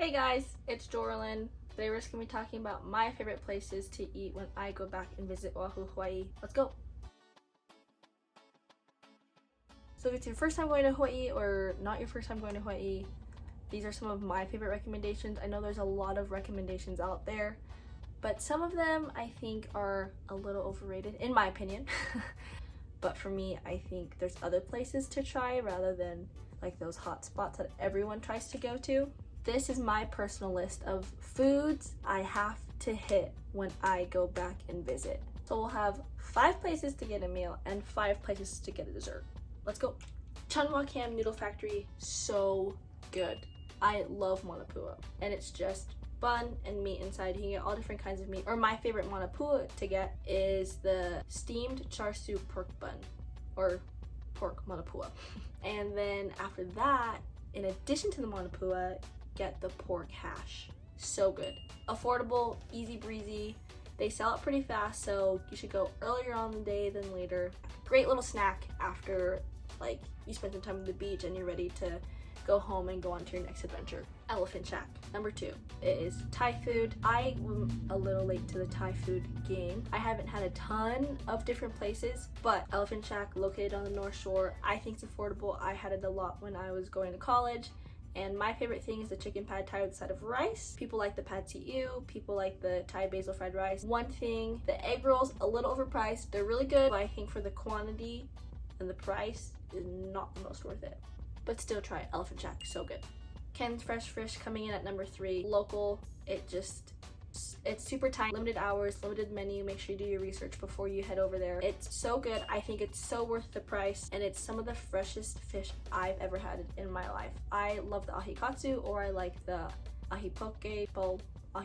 Hey guys, it's Jorlyn. Today we're just going to be talking about my favorite places to eat when I go back and visit Oahu, Hawaii. Let's go! So if it's your first time going to Hawaii or not your first time going to Hawaii, these are some of my favorite recommendations. I know there's a lot of recommendations out there, but some of them I think are a little overrated, in my opinion. But for me, I think there's other places to try rather than like those hot spots that everyone tries to go to. This is my personal list of foods I have to hit when I go back and visit. So we'll have 5 places to get a meal and 5 places to get a dessert. Let's go. Chunwa Cam Noodle Factory, so good. I love Manapua, and it's just bun and meat inside. You can get all different kinds of meat. Or my favorite Manapua to get is the steamed char siu pork bun, or pork Manapua. And then after that, in addition to the Manapua, get the pork hash. So good. Affordable, easy breezy. They sell it pretty fast, so you should go earlier on the day than later. Great little snack after like you spent some time at the beach and you're ready to go home and go on to your next adventure. Elephant Shack. Number 2, it is Thai food. I am a little late to the Thai food game. I haven't had a ton of different places, but Elephant Shack, located on the North Shore, I think it's affordable. I had it a lot when I was going to college. And my favorite thing is the chicken pad thai with a side of rice. People like the pad see ew, people like the Thai basil fried rice. One thing, the egg rolls, a little overpriced. They're really good, but I think for the quantity and the price is not the most worth it. But still try it. Elephant Shack, so good. Ken's Fresh Fish coming in at number 3. Local, it's super tiny, limited hours, limited menu. Make sure you do your research before you head over there. It's so good. I think it's so worth the price, and it's some of the freshest fish I've ever had in my life. I love the ahi katsu, or I like the ahi poke bowl. I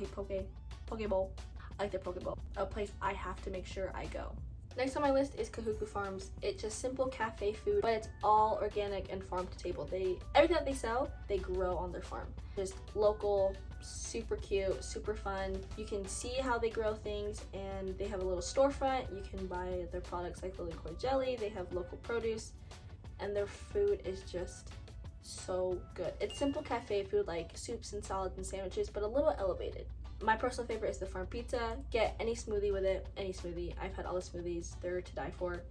like their poke bowl. A place I have to make sure I go. Next on my list is Kahuku Farms. It's just simple cafe food, but it's all organic and farm to table. Everything that they sell, they grow on their farm. Just local, super cute, super fun. You can see how they grow things, and they have a little storefront. You can buy their products like lily koi jelly. They have local produce, and their food is just so good. It's simple cafe food like soups and salads and sandwiches, but a little elevated. My personal favorite is the farm pizza. Get any smoothie with it, any smoothie. I've had all the smoothies, they're to die for.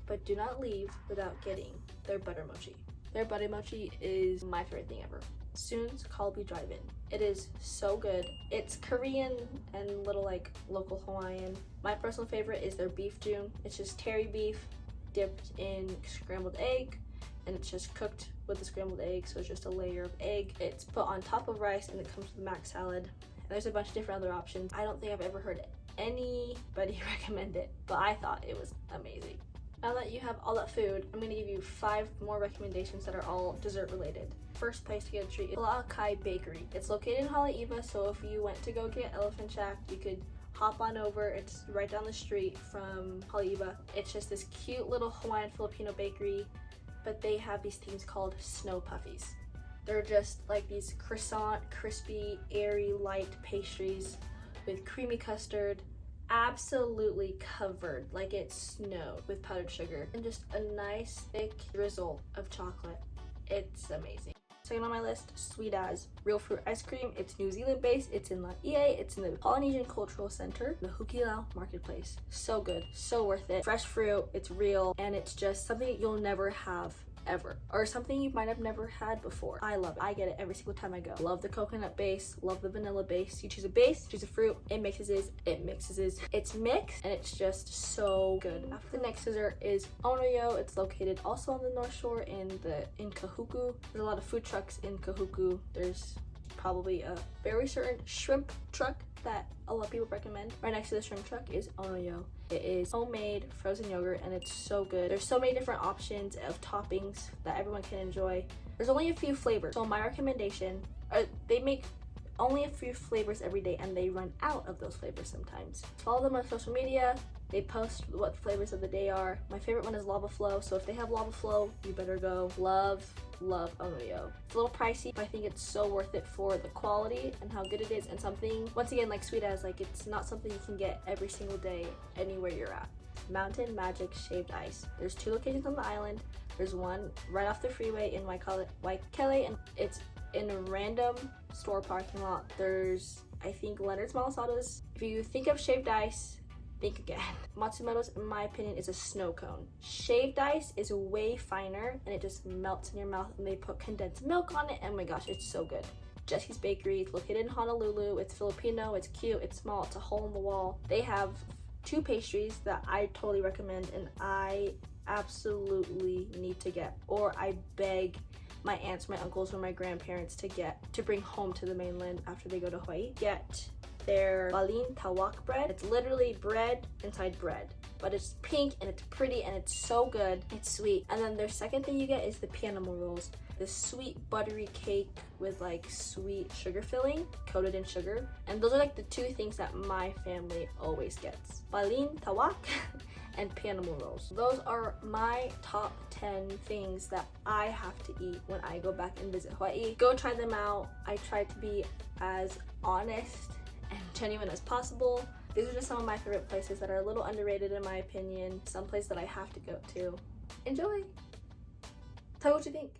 But do not leave without getting their butter mochi. Their butter mochi is my favorite thing ever. Soon's Kalbi Drive-In. It is so good. It's Korean and little like local Hawaiian. My personal favorite is their beef june. It's just terry beef dipped in scrambled egg, and it's just cooked with the scrambled egg, so it's just a layer of egg. It's put on top of rice, and it comes with a mac salad. There's a bunch of different other options. I don't think I've ever heard anybody recommend it, but I thought it was amazing. Now that you have all that food, I'm gonna give you 5 more recommendations that are all dessert related. First place to get a treat is La'akai Bakery. It's located in Haleiwa, so if you went to go get Elephant Shack, you could hop on over. It's right down the street from Haleiwa. It's just this cute little Hawaiian Filipino bakery, but they have these things called snow puffies. They're just like these croissant, crispy, airy, light pastries with creamy custard, absolutely covered like it snowed with powdered sugar, and just a nice thick drizzle of chocolate. It's amazing. Second on my list, Sweet As Real Fruit Ice Cream. It's New Zealand based. It's in Laie. It's in the Polynesian Cultural Center, the Hukilau Marketplace. So good, so worth it. Fresh fruit, it's real, and it's just something you'll never have ever, or something you might have never had before. I love it. I get it every single time I go. Love the coconut base, love the vanilla base. You choose a base, choose a fruit, it mixes, it's mixed, and it's just so good. After the next dessert is Onoyo. It's located also on the North Shore in Kahuku. There's a lot of food trucks in Kahuku. There's probably a very certain shrimp truck that a lot of people recommend. Right next to the shrimp truck is Onoyo. It is homemade frozen yogurt, and it's so good. There's so many different options of toppings that everyone can enjoy. There's only a few flavors, so my recommendation, they make only a few flavors every day, and they run out of those flavors sometimes. Follow them on social media. They post what flavors of the day are. My favorite one is lava flow, so if they have lava flow, you better go. Love Onoyo. It's a little pricey, but I think it's so worth it for the quality and how good it is, and something, once again, like Sweet As, like it's not something you can get every single day anywhere you're at. Mountain Magic Shaved Ice. There's 2 locations on the island. There's one right off the freeway in Waikele, and it's in a random store parking lot, there's, I think, Leonard's Malasadas. If you think of shaved ice, think again. Matsumoto's, in my opinion, is a snow cone. Shaved ice is way finer and it just melts in your mouth, and they put condensed milk on it, and oh my gosh, it's so good. Jesse's Bakery, it's located in Honolulu. It's Filipino, it's cute, it's small, it's a hole in the wall. They have 2 pastries that I totally recommend, and I absolutely need to get, or I beg my aunts, my uncles, or my grandparents to bring home to the mainland after they go to Hawaii. Get their balin tawak bread. It's literally bread inside bread, but it's pink and it's pretty and it's so good. It's sweet. And then their second thing you get is the pianamo rolls. This sweet buttery cake with like sweet sugar filling, coated in sugar. And those are like the 2 things that my family always gets. Balin tawak and pianamo rolls. Those are my top 10 things that I have to eat when I go back and visit Hawaii. Go try them out. I try to be as honest and genuine as possible. These are just some of my favorite places that are a little underrated in my opinion. Some place that I have to go to. Enjoy! Tell me what you think.